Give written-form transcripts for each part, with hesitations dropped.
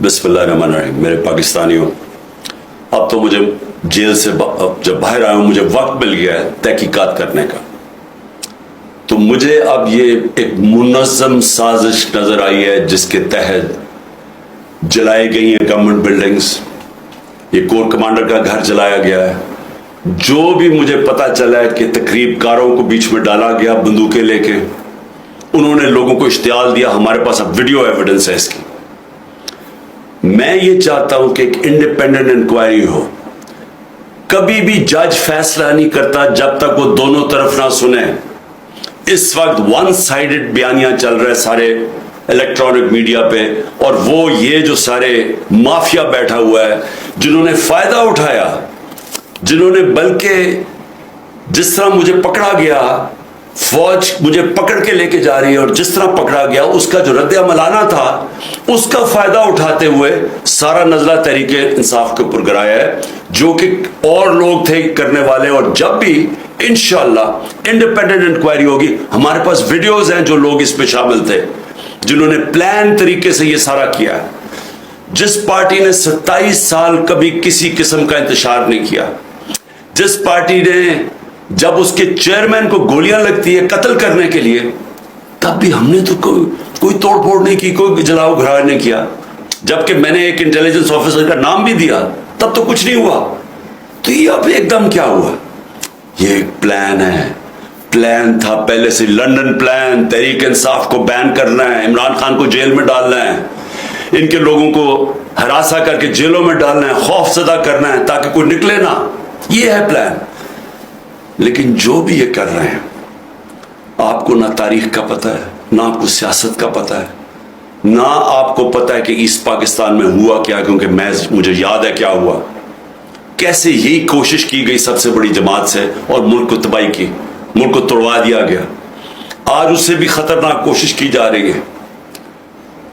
बिस्मिल्लाहिर्रहमानिर्रहीम। मेरे पाकिस्तानियों, अब तो मुझे जेल से जब बाहर आया हूं, मुझे वक्त मिल गया है तहकीकात करने का। तो मुझे अब ये एक मुनज़्ज़म साजिश नजर आई है जिसके तहत जलाई गई हैं गवर्नमेंट बिल्डिंग्स, ये कोर कमांडर का घर जलाया गया है। जो भी मुझे पता चला है कि तकरीबकारों को बीच में डाला गया बंदूकें लेके, उन्होंने लोगों को इश्तियाल दिया। हमारे पास अब वीडियो एविडेंस है इसकी। मैं ये चाहता हूं कि एक इंडिपेंडेंट इंक्वायरी हो। कभी भी जज फैसला नहीं करता जब तक वो दोनों तरफ ना सुने। इस वक्त वन साइडेड बयानियां चल रहे सारे इलेक्ट्रॉनिक मीडिया पे, और वो ये जो सारे माफिया बैठा हुआ है जिन्होंने फायदा उठाया, जिन्होंने बल्कि जिस तरह मुझे पकड़ा गया, फौज मुझे पकड़ के लेके जा रही है और जिस तरह पकड़ा गया उसका जो रद्द अमल आना था उसका फायदा उठाते हुए सारा नजला तहरीके इंसाफ के ऊपर गिराया है, जो कि और लोग थे करने वाले। और जब भी इंशाअल्लाह इंडिपेंडेंट इंक्वायरी होगी, हमारे पास वीडियोस हैं जो लोग इस पे शामिल थे, जिन्होंने प्लान तरीके से ये सारा किया है। जिस पार्टी ने 27 साल कभी किसी किस्म का इंतशार नहीं किया, जिस पार्टी ने जब उसके चेयरमैन को गोलियां लगती है कत्ल करने के लिए, तब भी हमने तो कोई तोड़फोड़ नहीं की, कोई जलाओ घराव नहीं किया। जबकि मैंने एक इंटेलिजेंस ऑफिसर का नाम भी दिया, तब तो कुछ नहीं हुआ। तो ये अब एकदम क्या हुआ? ये एक प्लान है, प्लान था पहले से, लंदन प्लान। तहरीक इंसाफ को बैन करना है, इमरान खान को जेल में डालना है, इनके लोगों को हरासा करके जेलों में डालना है, खौफजदा करना है ताकि कोई निकले ना। ये है प्लान। लेकिन जो भी ये कर रहे हैं, आपको ना तारीख का पता है, ना आपको सियासत का पता है, ना आपको पता है कि ईस्ट पाकिस्तान में हुआ क्या, क्योंकि मुझे याद है क्या हुआ। कैसे यही कोशिश की गई सबसे बड़ी जमात से और मुल्क को तबाही की, मुल्क को तोड़वा दिया गया। आज उससे भी खतरनाक कोशिश की जा रही है।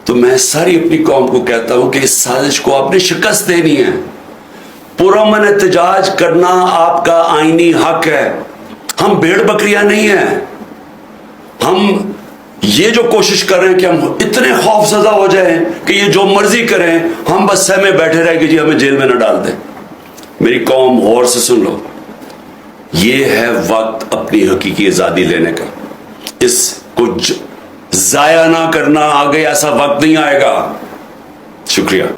तो मैं सारी अपनी कौम को कहता हूं कि इस साजिश को आपने शिकस्त देनी है। पुरअमन एहतजाज करना आपका आईनी हक है। हम भेड़ बकरियां नहीं हैं। हम ये जो कोशिश कर रहे हैं कि हम इतने खौफजदा हो जाएं कि ये जो मर्जी करें, हम बस सहमे बैठे रहे कि जी हमें जेल में न डाल दें। मेरी कौम गौर से सुन लो, ये है वक्त अपनी हकीकी आजादी लेने का। इसको जाया ना करना, आगे ऐसा वक्त नहीं आएगा। शुक्रिया।